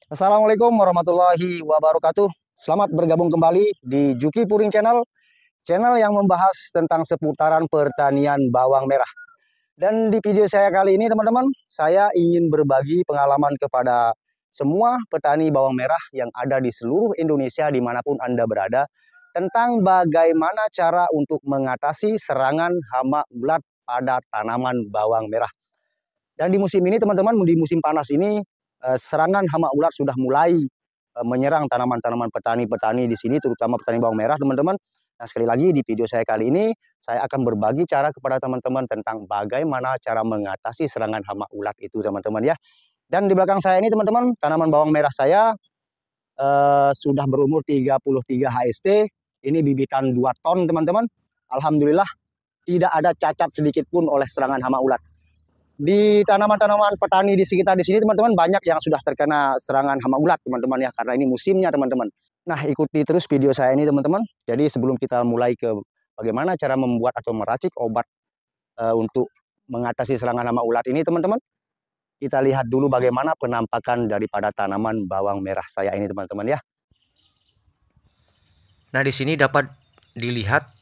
Assalamualaikum warahmatullahi wabarakatuh. Selamat bergabung kembali di Juki Puring Channel, channel yang membahas tentang seputaran pertanian bawang merah. Dan di video saya kali ini teman-teman, saya ingin berbagi pengalaman kepada semua petani bawang merah yang ada di seluruh Indonesia dimanapun Anda berada, tentang bagaimana cara untuk mengatasi serangan hama ulat pada tanaman bawang merah. Dan di musim ini teman-teman, di musim panas ini serangan hama ulat sudah mulai menyerang tanaman-tanaman petani-petani di sini, terutama petani bawang merah teman-teman. Nah, sekali lagi di video saya kali ini, saya akan berbagi cara kepada teman-teman tentang bagaimana cara mengatasi serangan hama ulat itu teman-teman ya. Dan di belakang saya ini teman-teman, tanaman bawang merah saya sudah berumur 33 HST. Ini bibitan 2 ton teman-teman. Alhamdulillah tidak ada cacat sedikit pun oleh serangan hama ulat. Di tanaman-tanaman petani di sekitar di sini teman-teman banyak yang sudah terkena serangan hama ulat teman-teman ya, karena ini musimnya teman-teman. Nah, ikuti terus video saya ini teman-teman. Jadi sebelum kita mulai ke bagaimana cara membuat atau meracik obat untuk mengatasi serangan hama ulat ini teman-teman, kita lihat dulu bagaimana penampakan daripada tanaman bawang merah saya ini teman-teman ya. Nah, di sini dapat dilihat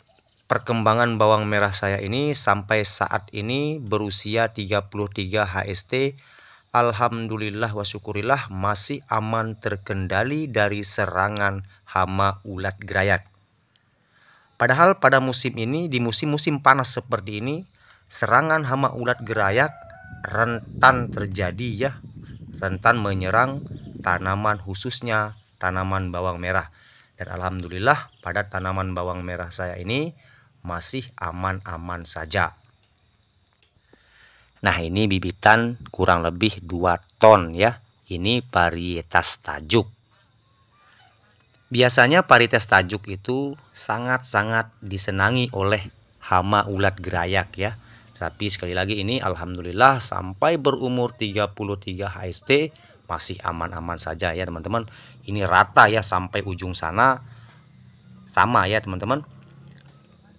perkembangan bawang merah saya ini sampai saat ini berusia 33 HST. Alhamdulillah wa syukurillah masih aman terkendali dari serangan hama ulat gerayak. Padahal pada musim ini, di musim-musim panas seperti ini, serangan hama ulat gerayak rentan terjadi ya. Rentan menyerang tanaman, khususnya tanaman bawang merah. Dan alhamdulillah pada tanaman bawang merah saya ini masih aman-aman saja. Nah, ini bibitan kurang lebih 2 ton ya. Ini varietas tajuk. Biasanya varietas tajuk itu sangat-sangat disenangi oleh hama ulat gerayak ya. Tapi sekali lagi ini alhamdulillah sampai berumur 33 HST masih aman-aman saja ya teman-teman. Ini rata ya sampai ujung sana sama ya teman-teman.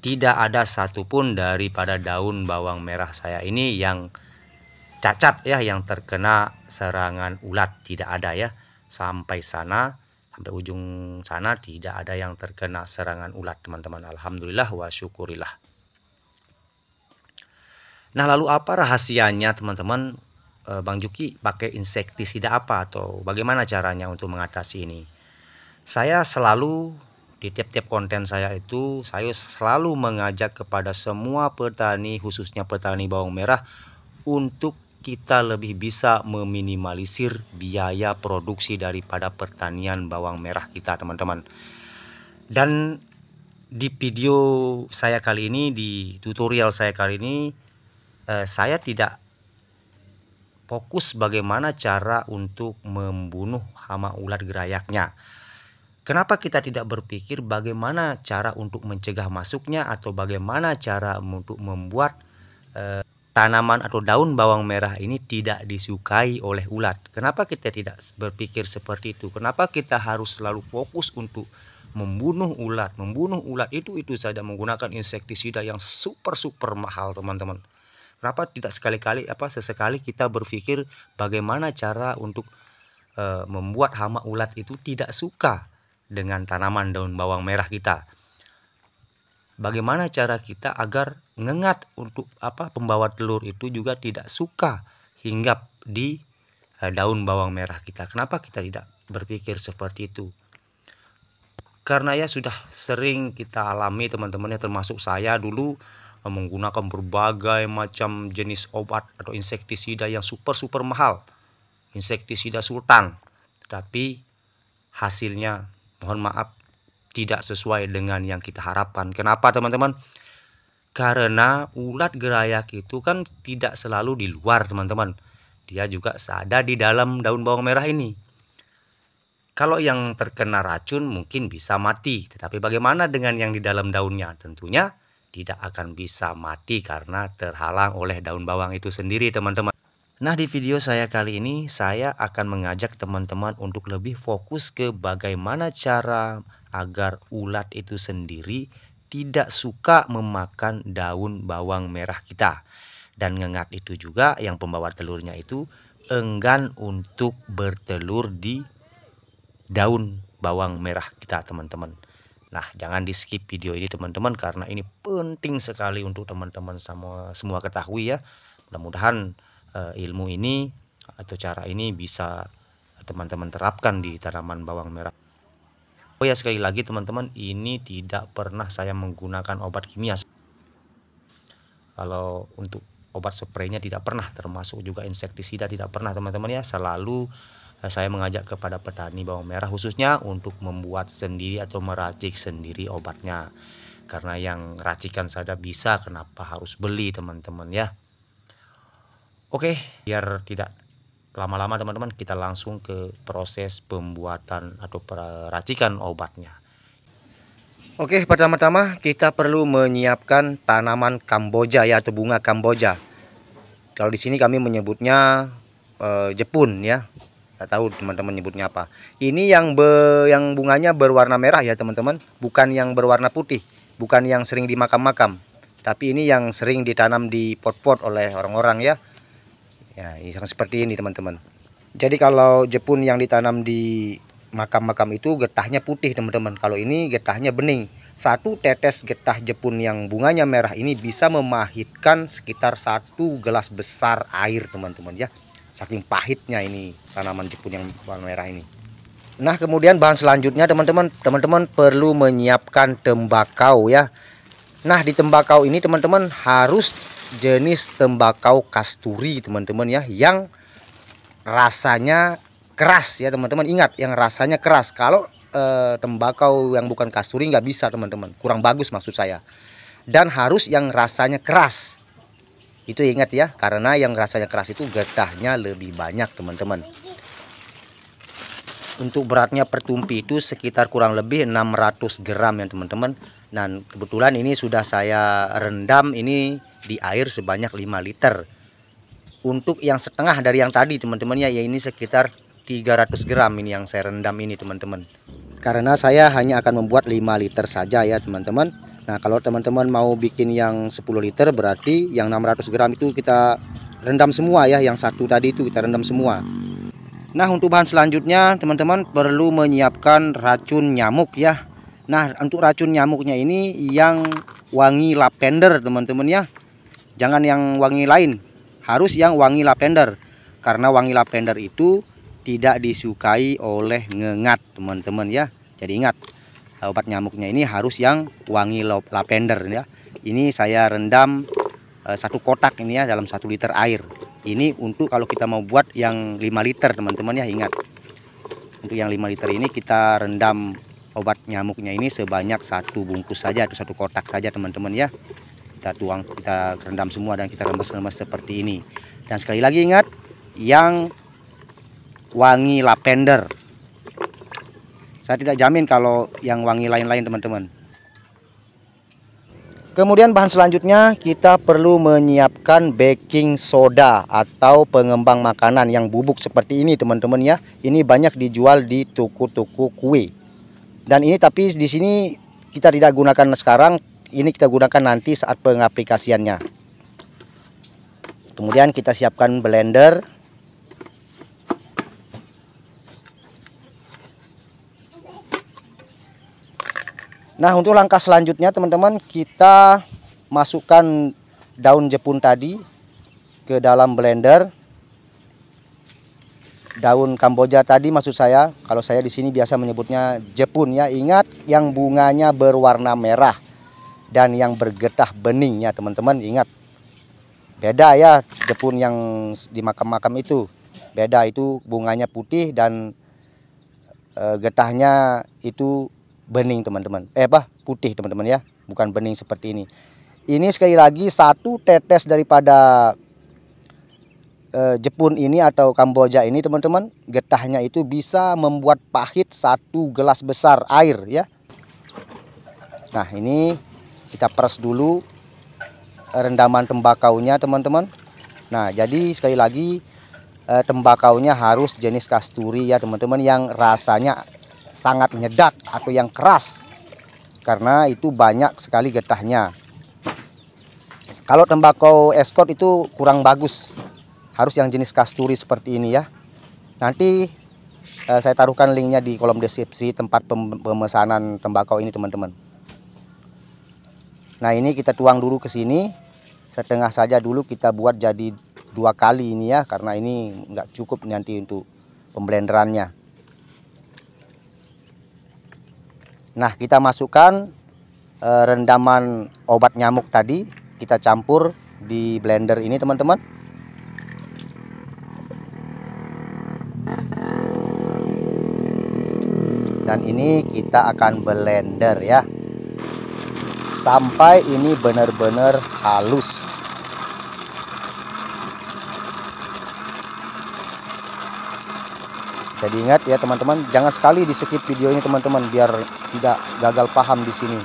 Tidak ada satupun daripada daun bawang merah saya ini yang cacat ya, yang terkena serangan ulat, tidak ada ya. Sampai sana, sampai ujung sana tidak ada yang terkena serangan ulat teman-teman. Alhamdulillah wa syukurillah. Nah, lalu apa rahasianya teman-teman? Bang Juki pakai insektisida apa atau bagaimana caranya untuk mengatasi ini? Saya selalu di tiap-tiap konten saya itu saya selalu mengajak kepada semua petani, khususnya petani bawang merah, untuk kita lebih bisa meminimalisir biaya produksi daripada pertanian bawang merah kita teman-teman. Dan di video saya kali ini, di tutorial saya kali ini, saya tidak fokus bagaimana cara untuk membunuh hama ulat gerayaknya. Kenapa kita tidak berpikir bagaimana cara untuk mencegah masuknya atau bagaimana cara untuk membuat tanaman atau daun bawang merah ini tidak disukai oleh ulat? Kenapa kita tidak berpikir seperti itu? Kenapa kita harus selalu fokus untuk membunuh ulat? Membunuh ulat itu saja menggunakan insektisida yang super mahal teman-teman. Kenapa tidak sesekali kita berpikir bagaimana cara untuk membuat hama ulat itu tidak suka dengan tanaman daun bawang merah kita? Bagaimana cara kita agar ngengat untuk pembawa telur itu juga tidak suka hinggap di daun bawang merah kita? Kenapa kita tidak berpikir seperti itu? Karena ya sudah sering kita alami teman-teman ya, termasuk saya dulu menggunakan berbagai macam jenis obat atau insektisida yang super mahal, insektisida sultan, tetapi hasilnya mohon maaf tidak sesuai dengan yang kita harapkan. Kenapa teman-teman? Karena ulat gerayak itu kan tidak selalu di luar teman-teman, dia juga ada di dalam daun bawang merah ini. Kalau yang terkena racun mungkin bisa mati, tetapi bagaimana dengan yang di dalam daunnya? Tentunya tidak akan bisa mati karena terhalang oleh daun bawang itu sendiri teman-teman. Nah, di video saya kali ini saya akan mengajak teman-teman untuk lebih fokus ke bagaimana cara agar ulat itu sendiri tidak suka memakan daun bawang merah kita. Dan ngengat itu juga yang pembawa telurnya itu enggan untuk bertelur di daun bawang merah kita teman-teman. Nah, jangan di skip video ini teman-teman, karena ini penting sekali untuk teman-teman semua ketahui ya. Mudah-mudahan ilmu ini atau cara ini bisa teman-teman terapkan di tanaman bawang merah. Oh ya, sekali lagi teman-teman, ini tidak pernah saya menggunakan obat kimia. Kalau untuk obat spraynya tidak pernah, termasuk juga insektisida tidak pernah teman-teman ya. Selalu saya mengajak kepada petani bawang merah khususnya untuk membuat sendiri atau meracik sendiri obatnya. Karena yang racikan saja bisa, kenapa harus beli teman-teman ya. Oke, biar tidak lama-lama teman-teman, kita langsung ke proses pembuatan atau peracikan obatnya. Oke, pertama-tama kita perlu menyiapkan tanaman Kamboja ya, atau bunga Kamboja. Kalau di sini kami menyebutnya jepun ya. Nggak tahu teman-teman nyebutnya apa. Ini yang bunganya berwarna merah ya teman-teman, bukan yang berwarna putih, bukan yang sering di makam-makam, tapi ini yang sering ditanam di pot-pot oleh orang-orang ya. Ya, yang seperti ini teman-teman. Jadi kalau jepun yang ditanam di makam-makam itu getahnya putih teman-teman. Kalau ini getahnya bening. Satu tetes getah jepun yang bunganya merah ini bisa memahitkan sekitar 1 gelas besar air teman-teman ya. Saking pahitnya ini tanaman jepun yang warna merah ini. Nah, kemudian bahan selanjutnya teman-teman perlu menyiapkan tembakau ya. Nah, di tembakau ini teman-teman harus jenis tembakau kasturi teman-teman ya, yang rasanya keras ya teman-teman. Ingat, yang rasanya keras. Kalau tembakau yang bukan kasturi nggak bisa teman-teman, kurang bagus maksud saya. Dan harus yang rasanya keras. Itu ingat ya, karena yang rasanya keras itu getahnya lebih banyak teman-teman. Untuk beratnya per tumpi itu sekitar kurang lebih 600 gram ya teman-teman. Dan kebetulan ini sudah saya rendam ini di air sebanyak 5 liter. Untuk yang setengah dari yang tadi teman-teman ya, ini sekitar 300 gram ini yang saya rendam ini teman-teman. Karena saya hanya akan membuat 5 liter saja ya teman-teman. Nah, kalau teman-teman mau bikin yang 10 liter berarti yang 600 gram itu kita rendam semua ya. Yang satu tadi itu kita rendam semua. Nah, untuk bahan selanjutnya teman-teman perlu menyiapkan racun nyamuk ya. Nah, untuk racun nyamuknya ini yang wangi lavender teman-teman ya. Jangan yang wangi lain, harus yang wangi lavender. Karena wangi lavender itu tidak disukai oleh ngengat teman-teman ya. Jadi ingat, obat nyamuknya ini harus yang wangi lavender ya. Ini saya rendam 1 kotak ini ya dalam 1 liter air. Ini untuk kalau kita mau buat yang 5 liter teman-teman ya. Ingat, untuk yang 5 liter ini kita rendam obat nyamuknya ini sebanyak 1 bungkus saja atau 1 kotak saja teman-teman ya. Kita tuang, kita rendam semua dan kita remes-remes seperti ini. Dan sekali lagi ingat, yang wangi lavender. Saya tidak jamin kalau yang wangi lain-lain teman-teman. Kemudian bahan selanjutnya kita perlu menyiapkan baking soda atau pengembang makanan yang bubuk seperti ini teman-teman ya. Ini banyak dijual di toko-toko kue. Dan ini tapi di sini kita tidak gunakan sekarang, ini kita gunakan nanti saat pengaplikasiannya. Kemudian kita siapkan blender. Nah, untuk langkah selanjutnya teman-teman, kita masukkan daun jepun tadi ke dalam blender. Daun Kamboja tadi maksud saya, kalau saya di sini biasa menyebutnya jepun ya. Ingat, yang bunganya berwarna merah dan yang bergetah bening ya teman-teman. Ingat, beda ya jepun yang di makam-makam itu. Beda, itu bunganya putih dan getahnya itu bening teman-teman. Putih teman-teman ya, bukan bening seperti ini. Ini sekali lagi 1 tetes daripada jepun ini atau Kamboja ini teman-teman, getahnya itu bisa membuat pahit 1 gelas besar air ya. Nah, ini kita peres dulu rendaman tembakaunya teman-teman. Nah, jadi sekali lagi tembakaunya harus jenis kasturi ya teman-teman, yang rasanya sangat nyedak atau yang keras, karena itu banyak sekali getahnya. Kalau tembakau Escort itu kurang bagus, harus yang jenis kasturi seperti ini ya. Nanti Saya taruhkan linknya di kolom deskripsi tempat pemesanan tembakau ini teman-teman. Nah ini kita tuang dulu ke sini, setengah saja dulu kita buat jadi 2 kali ini ya, karena ini nggak cukup nanti untuk pemblenderannya. Nah kita masukkan rendaman obat nyamuk tadi, kita campur di blender ini teman-teman. Dan ini kita akan blender ya, sampai ini benar-benar halus. Jadi ingat ya teman-teman, jangan sekali di skip video ini teman-teman, biar tidak gagal paham di sini.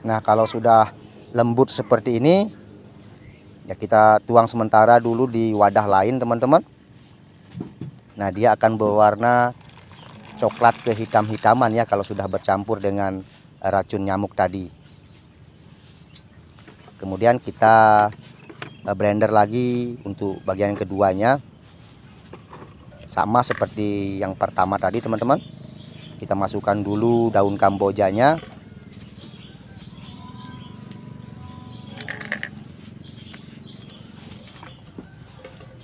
Nah kalau sudah lembut seperti ini ya, kita tuang sementara dulu di wadah lain teman-teman. Nah dia akan berwarna coklat kehitam-hitaman ya kalau sudah bercampur dengan racun nyamuk tadi. Kemudian kita blender lagi untuk bagian keduanya, sama seperti yang pertama tadi teman-teman. Kita masukkan dulu daun kambojanya.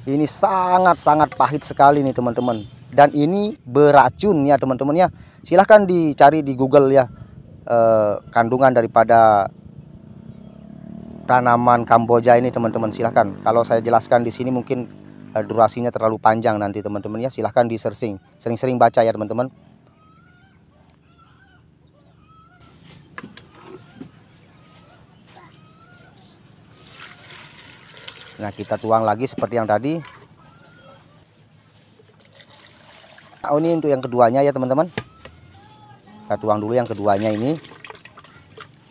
Ini sangat-sangat pahit sekali nih teman-teman, dan ini beracun ya teman-teman ya. Silahkan dicari di Google ya, kandungan daripada tanaman Kamboja ini teman-teman. Silahkan, kalau saya jelaskan di sini mungkin durasinya terlalu panjang nanti teman-teman ya. Silahkan di searching, sering-sering baca ya teman-teman. Nah kita tuang lagi seperti yang tadi. Nah, ini untuk yang keduanya ya teman-teman. Kita tuang dulu yang keduanya ini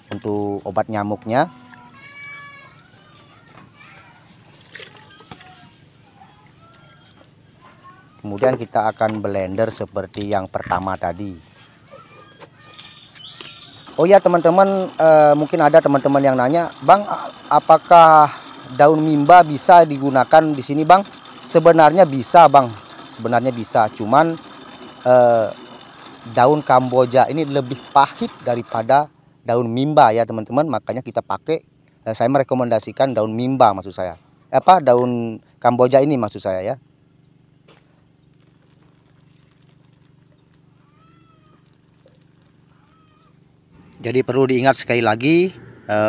untuk obat nyamuknya. Kemudian kita akan blender seperti yang pertama tadi. Oh ya teman-teman, mungkin ada teman-teman yang nanya, Bang, apakah daun mimba bisa digunakan di sini Bang? Sebenarnya bisa Bang, sebenarnya bisa. Cuman daun Kamboja ini lebih pahit daripada daun mimba ya teman-teman. Makanya kita pakai, saya merekomendasikan daun mimba maksud saya. Daun Kamboja ini maksud saya ya. Jadi perlu diingat sekali lagi,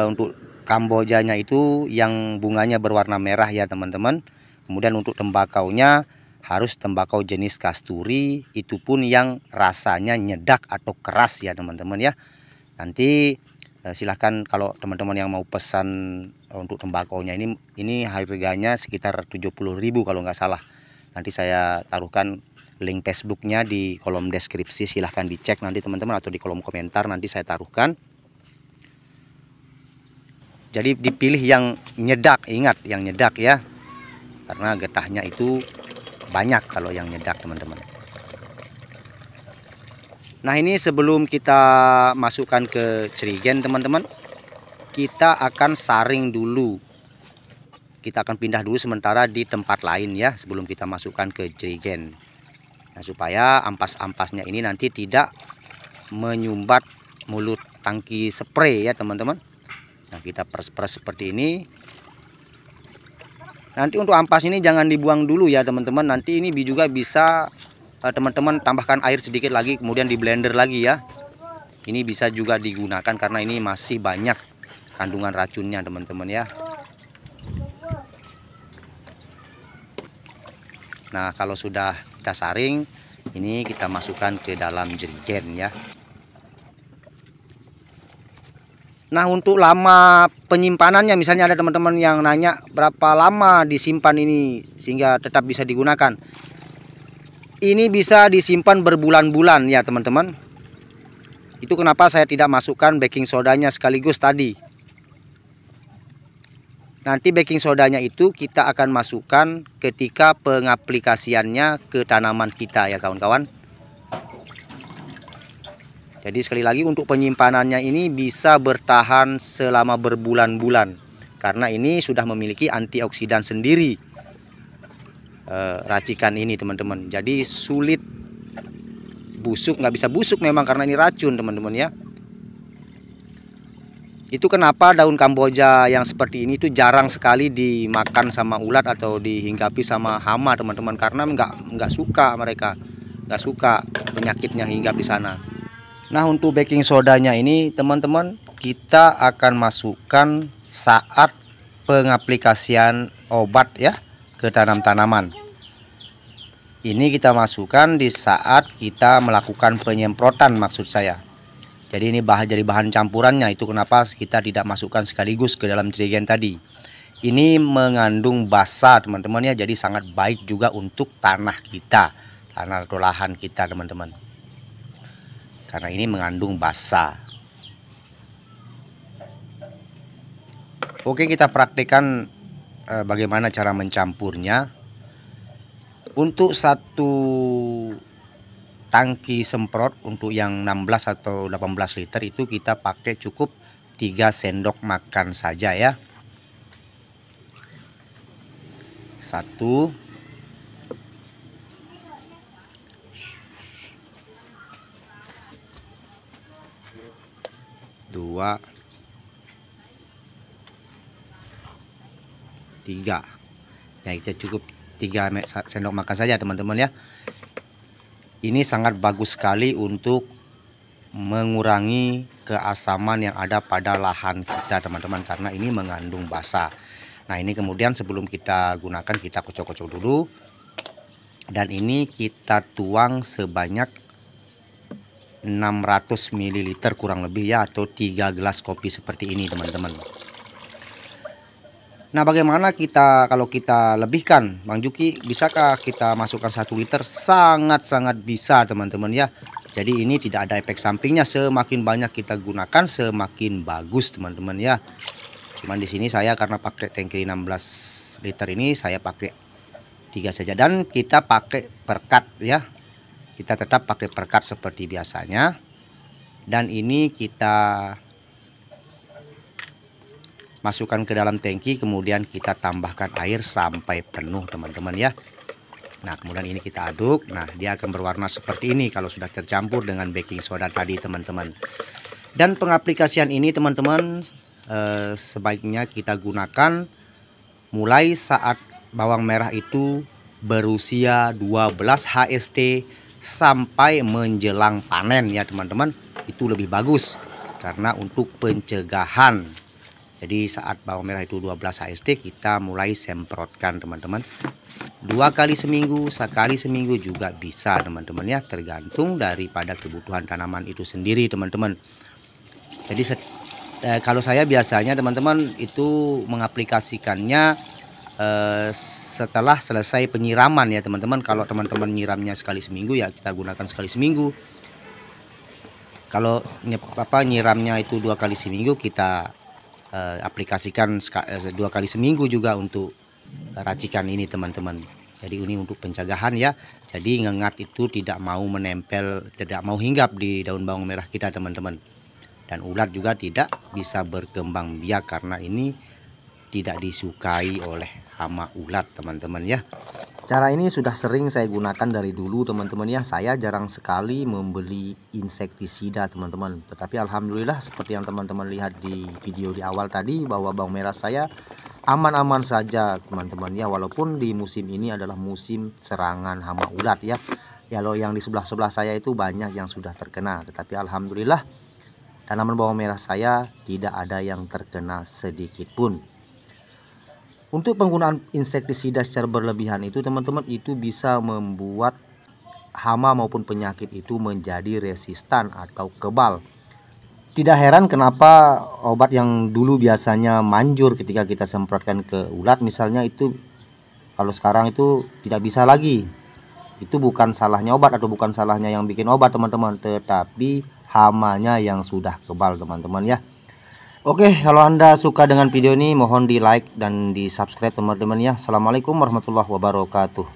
untuk Kambojanya itu yang bunganya berwarna merah ya teman-teman. Kemudian untuk tembakaunya harus tembakau jenis kasturi, itu pun yang rasanya nyedak atau keras ya teman-teman ya. Nanti silahkan kalau teman-teman yang mau pesan untuk tembakaunya ini harganya sekitar 70.000 kalau nggak salah. Nanti saya taruhkan link Facebooknya di kolom deskripsi, silahkan dicek nanti teman-teman, atau di kolom komentar nanti saya taruhkan. Jadi dipilih yang nyedak, ingat yang nyedak ya, karena getahnya itu banyak kalau yang nyedak teman-teman. Nah ini sebelum kita masukkan ke jerigen teman-teman, kita akan saring dulu. Kita akan pindah dulu sementara di tempat lain ya, sebelum kita masukkan ke jerigen. Nah, supaya ampas-ampasnya ini nanti tidak menyumbat mulut tangki spray ya teman-teman. Nah kita peres-peres seperti ini. Nanti untuk ampas ini jangan dibuang dulu ya teman-teman. Nanti ini juga bisa teman-teman tambahkan air sedikit lagi, kemudian di blender lagi ya. Ini bisa juga digunakan karena ini masih banyak kandungan racunnya teman-teman ya. Nah kalau sudah kita saring, ini kita masukkan ke dalam jerigen ya. Nah untuk lama penyimpanannya, misalnya ada teman-teman yang nanya berapa lama disimpan ini sehingga tetap bisa digunakan. Ini bisa disimpan berbulan-bulan ya teman-teman. Itu kenapa saya tidak masukkan baking sodanya sekaligus tadi. Nanti baking sodanya itu kita akan masukkan ketika pengaplikasiannya ke tanaman kita ya kawan-kawan. Jadi sekali lagi untuk penyimpanannya ini bisa bertahan selama berbulan-bulan karena ini sudah memiliki antioksidan sendiri racikan ini teman-teman. Jadi sulit busuk, nggak bisa busuk memang karena ini racun teman-teman ya. Itu kenapa daun Kamboja yang seperti ini tuh jarang sekali dimakan sama ulat atau dihinggapi sama hama teman-teman, karena nggak suka mereka, nggak suka penyakitnya hinggap di sana. Nah untuk baking sodanya ini teman-teman kita akan masukkan saat pengaplikasian obat ya ke tanam-tanaman. Ini kita masukkan di saat kita melakukan penyemprotan maksud saya. Jadi ini jadi bahan campurannya, itu kenapa kita tidak masukkan sekaligus ke dalam jerigen tadi. Ini mengandung basa teman-teman ya, jadi sangat baik juga untuk tanah kita, tanah atau lahan kita teman-teman. Karena ini mengandung basa. Oke, kita praktekkan bagaimana cara mencampurnya. Untuk satu tangki semprot untuk yang 16 atau 18 liter itu kita pakai cukup 3 sendok makan saja ya. 1 2 3. Ya kita cukup 3 sendok makan saja teman-teman ya. Ini sangat bagus sekali untuk mengurangi keasaman yang ada pada lahan kita teman-teman, karena ini mengandung basa. Nah ini kemudian sebelum kita gunakan kita kocok-kocok dulu, dan ini kita tuang sebanyak 600 ml kurang lebih ya, atau 3 gelas kopi seperti ini teman-teman. Nah bagaimana kita kalau kita lebihkan Bang Juki, bisakah kita masukkan 1 liter? Sangat-sangat bisa teman-teman ya. Jadi ini tidak ada efek sampingnya, semakin banyak kita gunakan semakin bagus teman-teman ya. Cuman di sini saya karena pakai tangki 16 liter ini saya pakai 3 saja, dan kita pakai perkat ya. Kita tetap pakai perkat seperti biasanya. Dan ini kita masukkan ke dalam tangki, kemudian kita tambahkan air sampai penuh teman-teman ya. Nah kemudian ini kita aduk. Nah dia akan berwarna seperti ini kalau sudah tercampur dengan baking soda tadi teman-teman. Dan pengaplikasian ini teman-teman sebaiknya kita gunakan mulai saat bawang merah itu berusia 12 HST sampai menjelang panen ya teman-teman. Itu lebih bagus karena untuk pencegahan. Jadi saat bawang merah itu 12 HST kita mulai semprotkan teman-teman. 2 kali seminggu, sekali seminggu juga bisa teman-teman ya, tergantung daripada kebutuhan tanaman itu sendiri teman-teman. Jadi kalau saya biasanya teman-teman itu mengaplikasikannya setelah selesai penyiraman ya teman-teman. Kalau teman-teman nyiramnya sekali seminggu ya kita gunakan sekali seminggu. Kalau nyiramnya itu 2 kali seminggu, kita aplikasikan 2 kali seminggu juga untuk racikan ini teman-teman. Jadi ini untuk pencegahan ya. Jadi ngengat itu tidak mau menempel, tidak mau hinggap di daun bawang merah kita teman-teman. Dan ulat juga tidak bisa berkembang biak karena ini tidak disukai oleh hama ulat teman-teman ya. Cara ini sudah sering saya gunakan dari dulu teman-teman ya. Saya jarang sekali membeli insektisida teman-teman. Tetapi alhamdulillah seperti yang teman-teman lihat di video di awal tadi, bahwa bawang merah saya aman-aman saja teman-teman ya. Walaupun di musim ini adalah musim serangan hama ulat ya. Ya lo yang di sebelah-sebelah saya itu banyak yang sudah terkena. Tetapi alhamdulillah tanaman bawang merah saya tidak ada yang terkena sedikit pun. Untuk penggunaan insektisida secara berlebihan itu teman-teman, itu bisa membuat hama maupun penyakit itu menjadi resistan atau kebal. Tidak heran kenapa obat yang dulu biasanya manjur ketika kita semprotkan ke ulat misalnya, itu kalau sekarang itu tidak bisa lagi. Itu bukan salahnya obat atau bukan salahnya yang bikin obat teman-teman, tetapi hamanya yang sudah kebal teman-teman ya. Oke, kalau Anda suka dengan video ini mohon di like dan di subscribe teman-teman ya. Assalamualaikum warahmatullahi wabarakatuh.